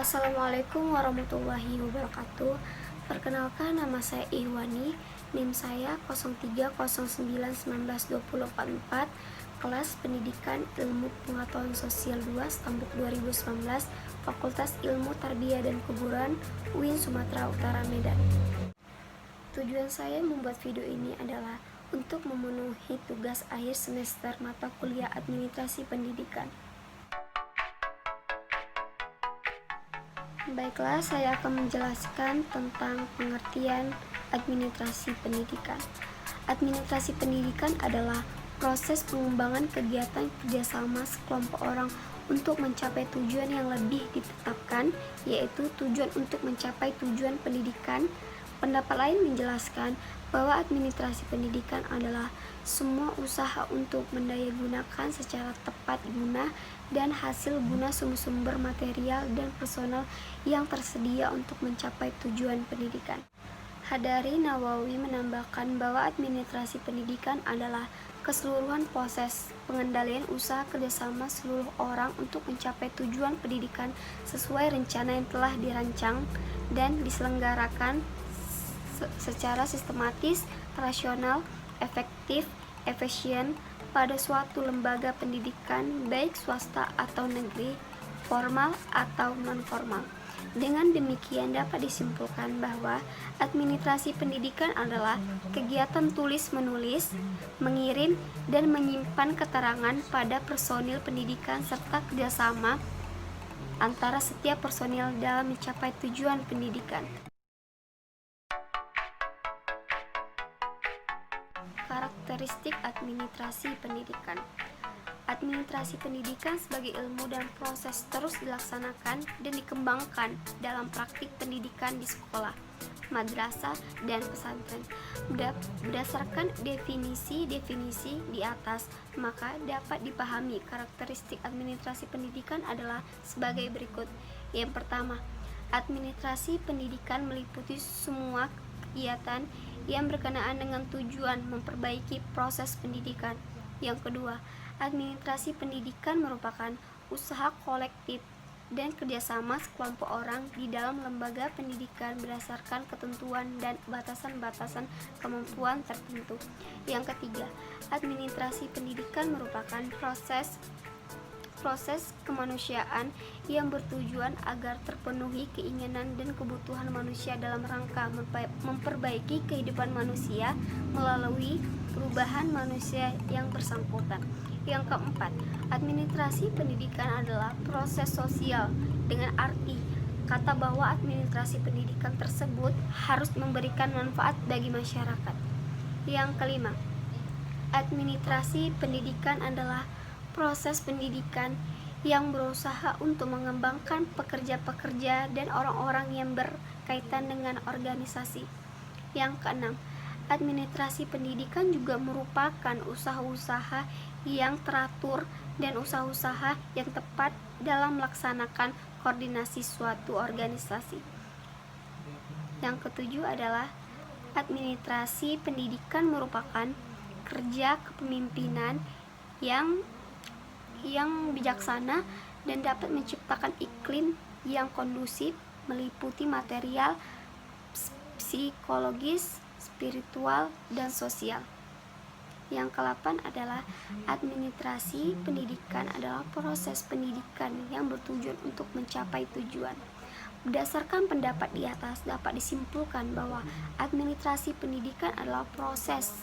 Assalamualaikum warahmatullahi wabarakatuh. Perkenalkan, nama saya Ihwani, NIM saya 0309192044, kelas Pendidikan Ilmu Pengetahuan Sosial 2, Stambuk 2019, Fakultas Ilmu Tarbiyah dan Keguruan, UIN Sumatera Utara, Medan. Tujuan saya membuat video ini adalah untuk memenuhi tugas akhir semester mata kuliah Administrasi Pendidikan. Baiklah, saya akan menjelaskan tentang pengertian administrasi pendidikan. Administrasi pendidikan adalah proses pengembangan kegiatan kerjasama sekelompok orang untuk mencapai tujuan yang lebih ditetapkan, yaitu tujuan untuk mencapai tujuan pendidikan. Pendapat lain menjelaskan bahwa administrasi pendidikan adalah semua usaha untuk mendayagunakan secara tepat guna dan hasil guna sumber-sumber material dan personal yang tersedia untuk mencapai tujuan pendidikan. Hadari Nawawi menambahkan bahwa administrasi pendidikan adalah keseluruhan proses pengendalian usaha kerjasama seluruh orang untuk mencapai tujuan pendidikan sesuai rencana yang telah dirancang dan diselenggarakan secara sistematis, rasional, efektif, efisien pada suatu lembaga pendidikan baik swasta atau negeri, formal atau non-formal. Dengan demikian dapat disimpulkan bahwa administrasi pendidikan adalah kegiatan tulis-menulis, mengirim, dan menyimpan keterangan pada personil pendidikan serta kerjasama antara setiap personil dalam mencapai tujuan pendidikan. Karakteristik administrasi pendidikan. Administrasi pendidikan sebagai ilmu dan proses terus dilaksanakan dan dikembangkan dalam praktik pendidikan di sekolah, madrasah, dan pesantren. Berdasarkan definisi-definisi di atas, maka dapat dipahami karakteristik administrasi pendidikan adalah sebagai berikut. Yang pertama, administrasi pendidikan meliputi semua kegiatan yang berkenaan dengan tujuan memperbaiki proses pendidikan. Yang kedua, administrasi pendidikan merupakan usaha kolektif dan kerjasama sekelompok orang di dalam lembaga pendidikan berdasarkan ketentuan dan batasan-batasan kemampuan tertentu. Yang ketiga, administrasi pendidikan merupakan proses kemanusiaan yang bertujuan agar terpenuhi keinginan dan kebutuhan manusia dalam rangka memperbaiki kehidupan manusia melalui perubahan manusia yang bersangkutan. Yang keempat, administrasi pendidikan adalah proses sosial dengan arti kata bahwa administrasi pendidikan tersebut harus memberikan manfaat bagi masyarakat. Yang kelima, administrasi pendidikan adalah proses pendidikan yang berusaha untuk mengembangkan pekerja-pekerja dan orang-orang yang berkaitan dengan organisasi. Yang keenam, administrasi pendidikan juga merupakan usaha-usaha yang teratur dan usaha-usaha yang tepat dalam melaksanakan koordinasi suatu organisasi. Yang ketujuh adalah administrasi pendidikan merupakan kerja kepemimpinan yang bijaksana dan dapat menciptakan iklim yang kondusif, meliputi material, psikologis, spiritual, dan sosial. Yang ke-8 adalah administrasi pendidikan adalah proses pendidikan yang bertujuan untuk mencapai tujuan. Berdasarkan pendapat di atas dapat disimpulkan bahwa administrasi pendidikan adalah proses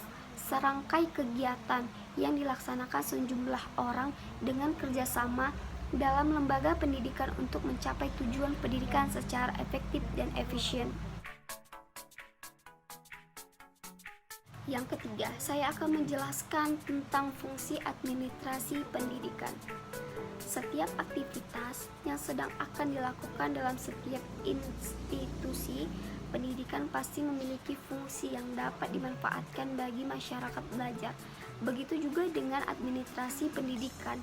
serangkai kegiatan yang dilaksanakan sejumlah orang dengan kerjasama dalam lembaga pendidikan untuk mencapai tujuan pendidikan secara efektif dan efisien. Yang ketiga, saya akan menjelaskan tentang fungsi administrasi pendidikan. Setiap aktivitas yang sedang akan dilakukan dalam setiap institusi pendidikan pasti memiliki fungsi yang dapat dimanfaatkan bagi masyarakat belajar. Begitu juga dengan administrasi pendidikan.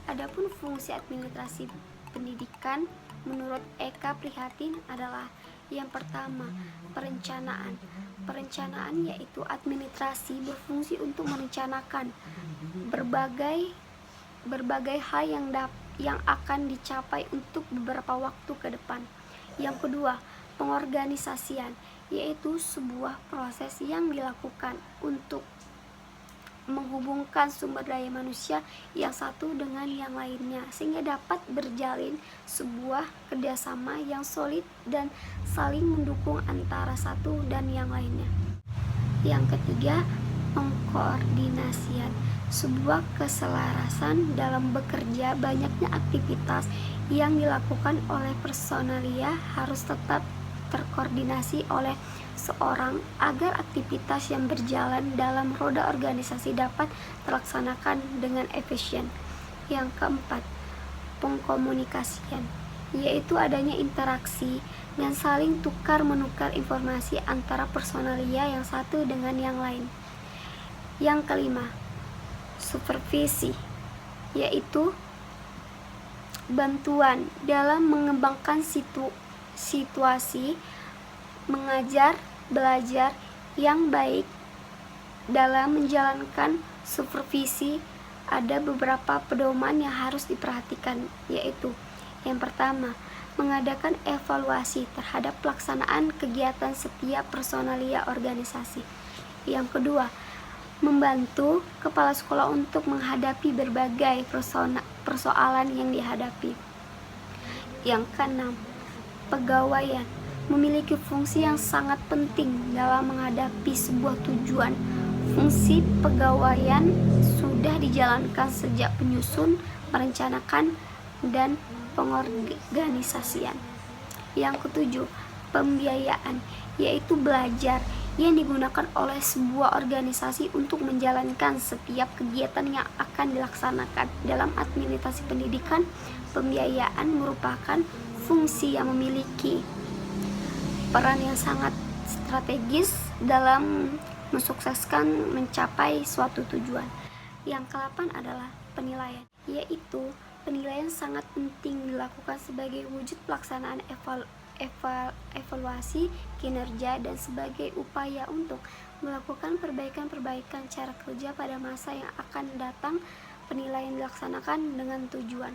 Adapun fungsi administrasi pendidikan menurut Eka Prihatin adalah yang pertama, perencanaan. Perencanaan yaitu administrasi berfungsi untuk merencanakan berbagai hal yang akan dicapai untuk beberapa waktu ke depan. Yang kedua, pengorganisasian, yaitu sebuah proses yang dilakukan untuk menghubungkan sumber daya manusia yang satu dengan yang lainnya sehingga dapat berjalin sebuah kerjasama yang solid dan saling mendukung antara satu dan yang lainnya. Yang ketiga, pengkoordinasian, sebuah keselarasan dalam bekerja. Banyaknya aktivitas yang dilakukan oleh personalia harus tetap terkoordinasi oleh seorang agar aktivitas yang berjalan dalam roda organisasi dapat terlaksanakan dengan efisien. Yang keempat, pengkomunikasian, yaitu adanya interaksi dan saling tukar-menukar informasi antara personalia yang satu dengan yang lain. Yang kelima, supervisi, yaitu bantuan dalam mengembangkan situasi mengajar belajar yang baik. Dalam menjalankan supervisi ada beberapa pedoman yang harus diperhatikan, yaitu yang pertama, mengadakan evaluasi terhadap pelaksanaan kegiatan setiap personalia organisasi. Yang kedua, membantu kepala sekolah untuk menghadapi berbagai persoalan yang dihadapi. Yang keenam, pegawaian memiliki fungsi yang sangat penting dalam menghadapi sebuah tujuan. Fungsi pegawaian sudah dijalankan sejak penyusun, merencanakan, dan pengorganisasian. Yang ketujuh, pembiayaan, yaitu belajar yang digunakan oleh sebuah organisasi untuk menjalankan setiap kegiatan yang akan dilaksanakan. Dalam administrasi pendidikan, pembiayaan merupakan fungsi yang memiliki peran yang sangat strategis dalam mensukseskan mencapai suatu tujuan. Yang ke-8 adalah penilaian, yaitu penilaian sangat penting dilakukan sebagai wujud pelaksanaan evaluasi kinerja dan sebagai upaya untuk melakukan perbaikan cara kerja pada masa yang akan datang. Penilaian dilaksanakan dengan tujuan,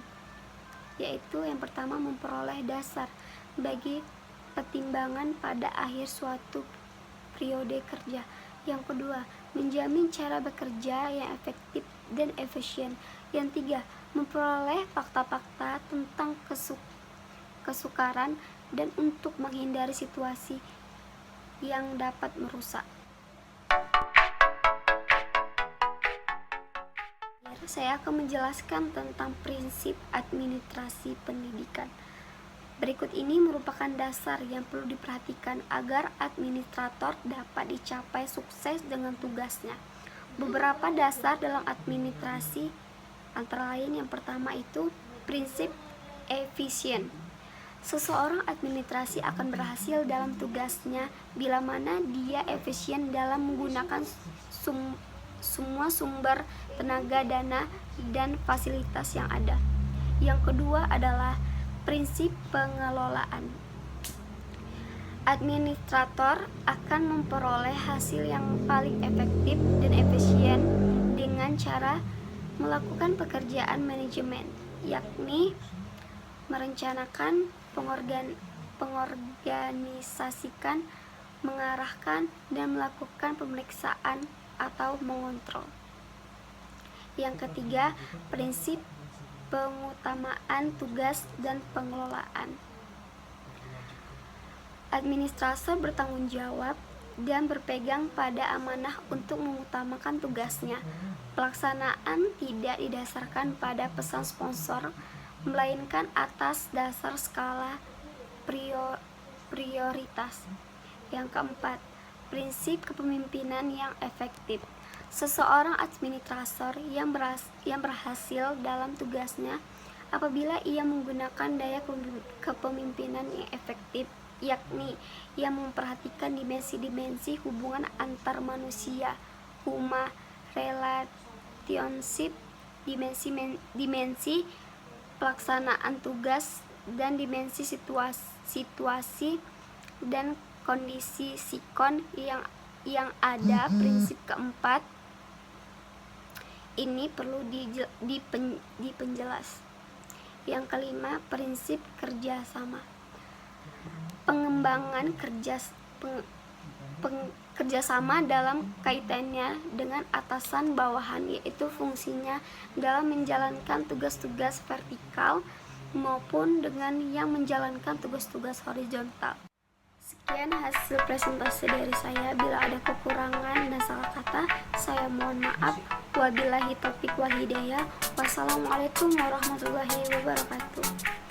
yaitu yang pertama, memperoleh dasar bagi pertimbangan pada akhir suatu periode kerja. Yang kedua, menjamin cara bekerja yang efektif dan efisien. Yang tiga, memperoleh fakta-fakta tentang kesukaran dan untuk menghindari situasi yang dapat merusak. Saya akan menjelaskan tentang prinsip administrasi pendidikan. Berikut ini merupakan dasar yang perlu diperhatikan agar administrator dapat dicapai sukses dengan tugasnya. Beberapa dasar dalam administrasi antara lain yang pertama itu prinsip efisien. Seseorang administrasi akan berhasil dalam tugasnya bila mana dia efisien dalam menggunakan semua sumber tenaga, dana, dan fasilitas yang ada. Yang kedua adalah prinsip pengelolaan. Administrator akan memperoleh hasil yang paling efektif dan efisien dengan cara melakukan pekerjaan manajemen, yakni merencanakan, pengorganisasikan, mengarahkan, dan melakukan pemeriksaan atau mengontrol. Yang ketiga, prinsip pengutamaan tugas dan pengelolaan. Administrator bertanggung jawab dan berpegang pada amanah untuk mengutamakan tugasnya. Pelaksanaan tidak didasarkan pada pesan sponsor, melainkan atas dasar skala prioritas. Yang keempat, prinsip kepemimpinan yang efektif. Seseorang administrator yang berhasil dalam tugasnya apabila ia menggunakan daya kepemimpinan yang efektif, yakni ia memperhatikan dimensi-dimensi hubungan antar manusia, huma, relationship, dimensi pelaksanaan tugas, dan dimensi situasi dan kondisi sikon yang ada. Prinsip keempat ini perlu dipenjelas, Yang kelima, prinsip kerjasama. Pengembangan kerjasama dalam kaitannya dengan atasan bawahan, yaitu fungsinya dalam menjalankan tugas-tugas vertikal maupun dengan yang menjalankan tugas-tugas horizontal. Sekian hasil presentasi dari saya. Bila ada kekurangan dan salah kata, saya mohon maaf. Wabillahi taufiq wal hidayah. Wassalamualaikum warahmatullahi wabarakatuh.